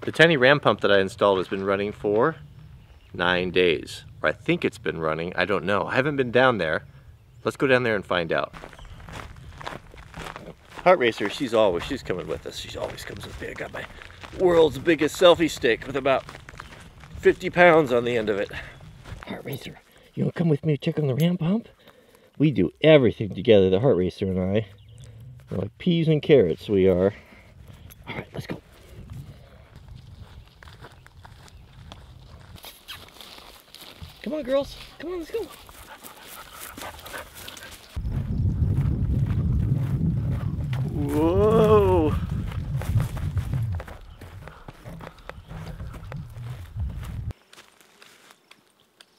The tiny ram pump that I installed has been running for 9 days. Or I think it's been running, I don't know. I haven't been down there. Let's go down there and find out. Heart Racer, she's coming with us. She always comes with me. I got my world's biggest selfie stick with about 50 pounds on the end of it. Heart Racer, you wanna come with me to check on the ram pump? We do everything together, the Heart Racer and I. We're like peas and carrots, we are. All right, let's go. Come on, girls. Come on, let's go. Whoa.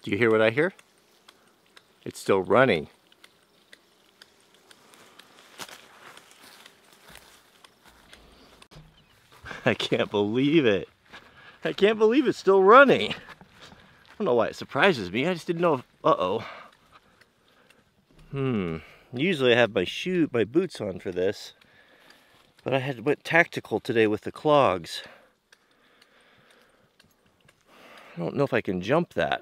Do you hear what I hear? It's still running. I can't believe it. I can't believe it's still running. I don't know why it surprises me. I just didn't know if, uh-oh. Usually I have my boots on for this, but I went tactical today with the clogs. I don't know if I can jump that.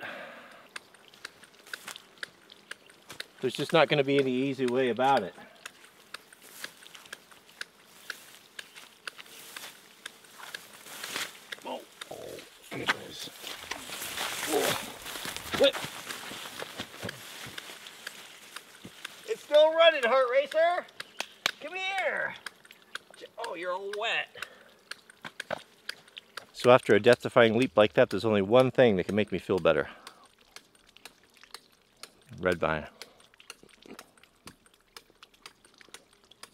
There's just not going to be any easy way about it. Oh, goodness. What? It's still running, Heart Racer. Come here. Oh, you're all wet. So after a death-defying leap like that, there's only one thing that can make me feel better. Red vine.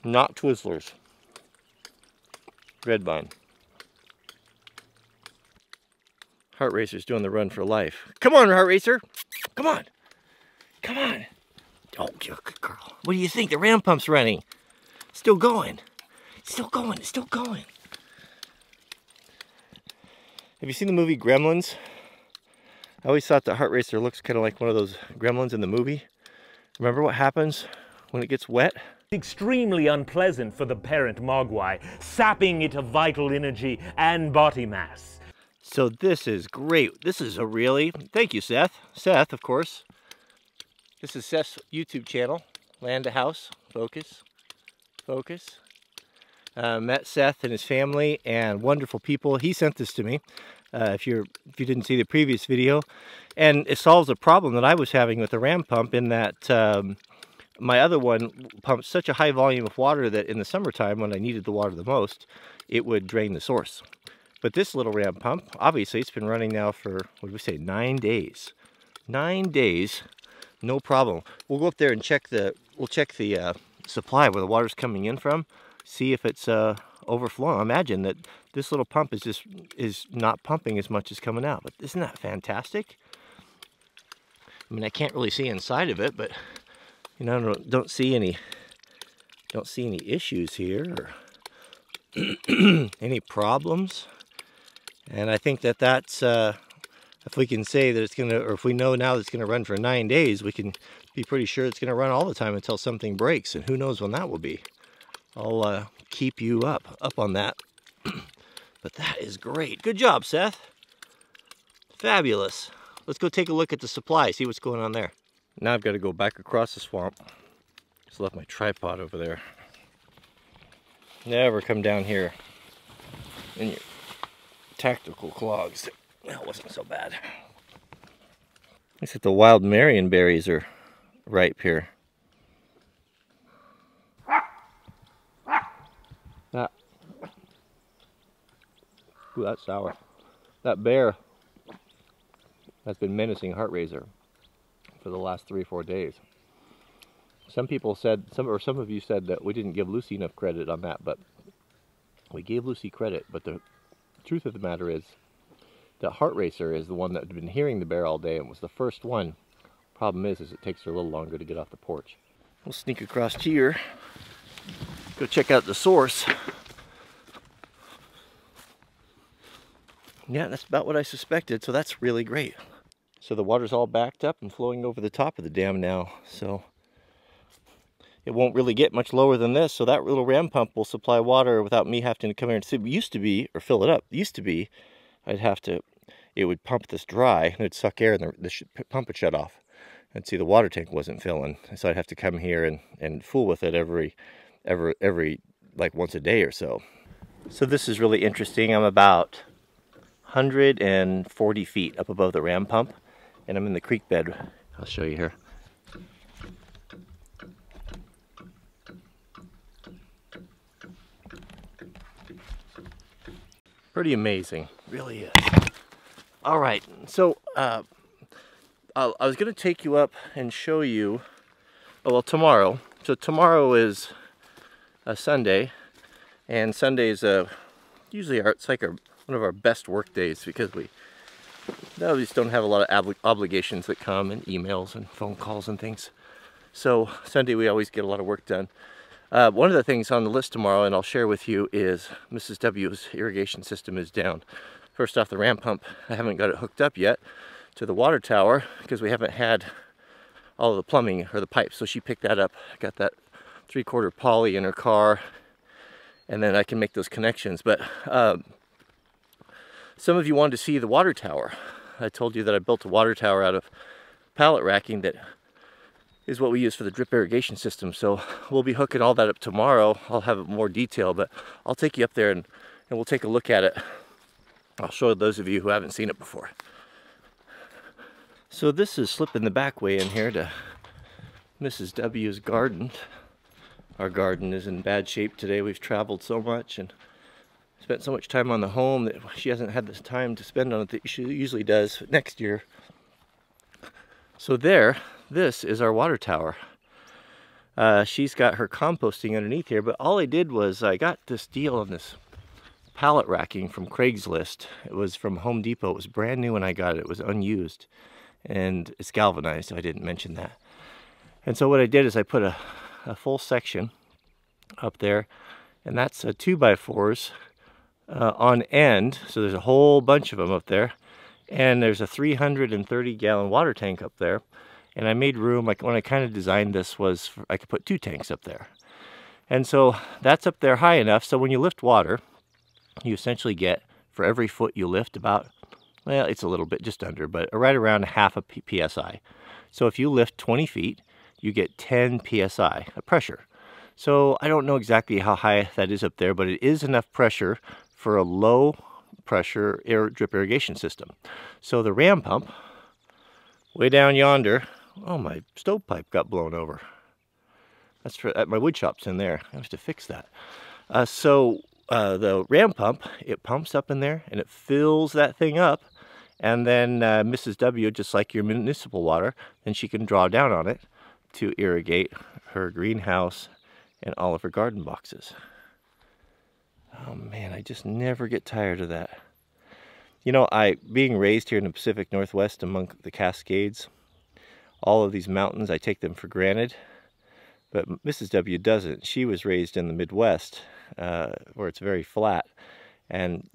Not Twizzlers. Red vine. Heart Racer's doing the run for life. Come on, Heart Racer. Come on. Come on. Oh, you're a good girl. What do you think? The ram pump's running. Still going. Still going. It's still going. Have you seen the movie Gremlins? I always thought that Heart Racer looks kind of like one of those gremlins in the movie. Remember what happens when it gets wet? Extremely unpleasant for the parent mogwai, sapping it of vital energy and body mass. So this is great. This is a really, thank you, Seth. Seth, of course. This is Seth's YouTube channel, Land to House, focus, focus. Met Seth and his family and wonderful people. He sent this to me. If you didn't see the previous video, and it solves a problem that I was having with the ram pump in that my other one pumped such a high volume of water that in the summertime when I needed the water the most, it would drain the source. But this little ram pump, obviously it's been running now for, what did we say, 9 days. 9 days, no problem. We'll go up there and check the supply where the water's coming in from, see if it's overflowing. I imagine that this little pump is not pumping as much as coming out. But isn't that fantastic? I mean, I can't really see inside of it, but you know, don't see any issues here or any problems. And I think that's if we can say that it's gonna, or if we know now that it's gonna run for 9 days, we can be pretty sure it's gonna run all the time until something breaks, and who knows when that will be. I'll keep you up on that. But that is great. Good job, Seth. Fabulous. Let's go take a look at the supply, see what's going on there. Now I've got to go back across the swamp. Just left my tripod over there. Never come down here in your tactical clogs. That wasn't so bad. Looks like the wild Marion berries are ripe here. Ooh, that's sour. That bear has been menacing Heart Racer for the last 3 or 4 days. Some people said, some of you said that we didn't give Lucy enough credit on that, but we gave Lucy credit. But the truth of the matter is that Heart Racer is the one that had been hearing the bear all day and was the first one. Problem is it takes her a little longer to get off the porch. We'll sneak across here, go check out the source. Yeah, that's about what I suspected, so that's really great. So the water's all backed up and flowing over the top of the dam now. So it won't really get much lower than this. So that little ram pump will supply water without me having to come here and sit. It used to be, or fill it up. It used to be, it would pump this dry, and it'd suck air, and the pump would shut off. And see, the water tank wasn't filling, so I'd have to come here and fool with it every like once a day or so. So this is really interesting. I'm about 140 feet up above the ram pump, and I'm in the creek bed. I'll show you here. Pretty amazing, really is. All right, so I was going to take you up and show you, oh, well, tomorrow. So tomorrow is a Sunday, and Sunday is usually it's like one of our best work days, because we just don't have a lot of obligations that come, and emails and phone calls and things. So Sunday we always get a lot of work done. One of the things on the list tomorrow, and I'll share with you, is Mrs. W's irrigation system is down. First off, the ram pump, I haven't got it hooked up yet to the water tower because we haven't had all of the plumbing or the pipes. So she picked that up. I got that 3/4 poly in her car, and then I can make those connections. But some of you wanted to see the water tower. I told you that I built a water tower out of pallet racking that is what we use for the drip irrigation system. So we'll be hooking all that up tomorrow. I'll have more detail, but I'll take you up there and we'll take a look at it. I'll show those of you who haven't seen it before. So this is slipping the back way in here to Mrs. W's garden. Our garden is in bad shape today. We've traveled so much and spent so much time on the home that she hasn't had the time to spend on it that she usually does next year. So this is our water tower. She's got her composting underneath here, but all I did was I got this deal on this pallet racking from Craigslist. It was from Home Depot. It was brand new when I got it. It was unused, and it's galvanized. I didn't mention that. And so what I did is I put a full section up there, and that's 2x4s on end. So there's a whole bunch of them up there, and there's a 330-gallon water tank up there. And I made room, like when I kind of designed this was, I could put 2 tanks up there. And so that's up there high enough, so when you lift water, you essentially get, for every foot you lift, about, well, it's a little bit just under, but right around half a PSI. So if you lift 20 feet, you get 10 PSI of pressure. So I don't know exactly how high that is up there, but it is enough pressure for a low pressure drip irrigation system. So the ram pump, way down yonder, oh, my stovepipe got blown over. That's for my wood shop's in there. I have to fix that. The ram pump, it pumps up in there and it fills that thing up, and then Mrs. W, just like your municipal water, then she can draw down on it to irrigate her greenhouse and all of her garden boxes. Oh man, I just never get tired of that. You know, being raised here in the Pacific Northwest among the Cascades, all of these mountains, I take them for granted. But Mrs. W doesn't. She was raised in the Midwest, where it's very flat. And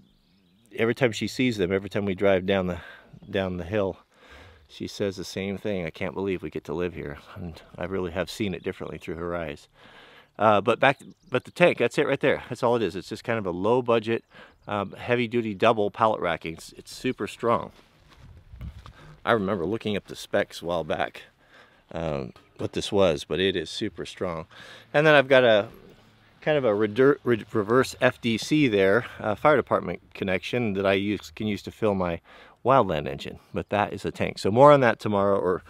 every time she sees them, every time we drive down the hill, she says the same thing. I can't believe we get to live here. And I really have seen it differently through her eyes. But the tank, that's it right there. That's all it is. It's just kind of a low budget, heavy duty double pallet racking. It's super strong. I remember looking up the specs a while back, what this was, but it is super strong. And then I've got a kind of a reverse FDC there, fire department connection that I can use to fill my wildland engine. But that is a tank. So more on that tomorrow, or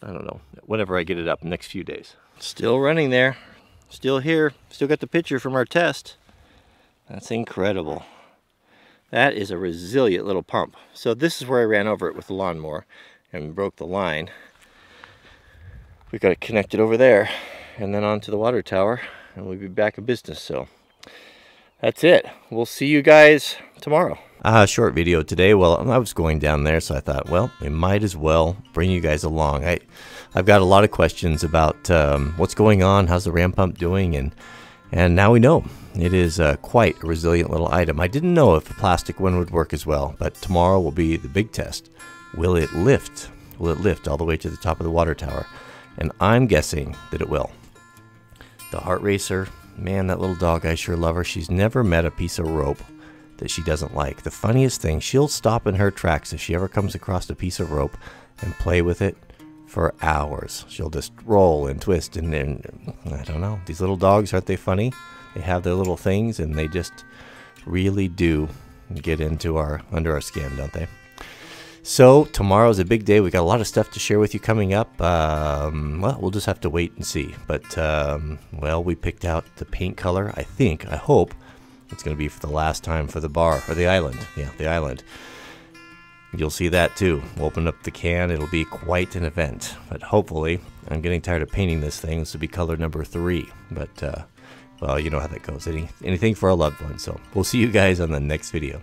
I don't know, whenever I get it up in the next few days. Still running there, still here, still got the picture from our test. That's incredible. That is a resilient little pump. So this is where I ran over it with the lawnmower and broke the line. We got it connected over there and then onto the water tower, and we'll be back in business. So that's it. We'll see you guys tomorrow. Short video today. Well, I was going down there, so I thought, well, we might as well bring you guys along. I've got a lot of questions about what's going on, how's the ram pump doing, and now we know. It is quite a resilient little item. I didn't know if the plastic one would work as well, but tomorrow will be the big test. Will it lift? Will it lift all the way to the top of the water tower? And I'm guessing that it will. The heart racer, man, that little dog, I sure love her. She's never met a piece of rope that she doesn't like. The funniest thing, she'll stop in her tracks if she ever comes across a piece of rope and play with it for hours. She'll just roll and twist and I don't know. These little dogs, aren't they funny? They have their little things and they just really do get into under our skin, don't they? So tomorrow's a big day. We got a lot of stuff to share with you coming up. Well, we'll just have to wait and see. But well, we picked out the paint color. I hope it's going to be for the last time for the bar or the island. Yeah, the island. You'll see that too. We'll open up the can. It'll be quite an event. But hopefully, I'm getting tired of painting this thing. This will be color number 3. But well, you know how that goes. Anything for a loved one. So we'll see you guys on the next video.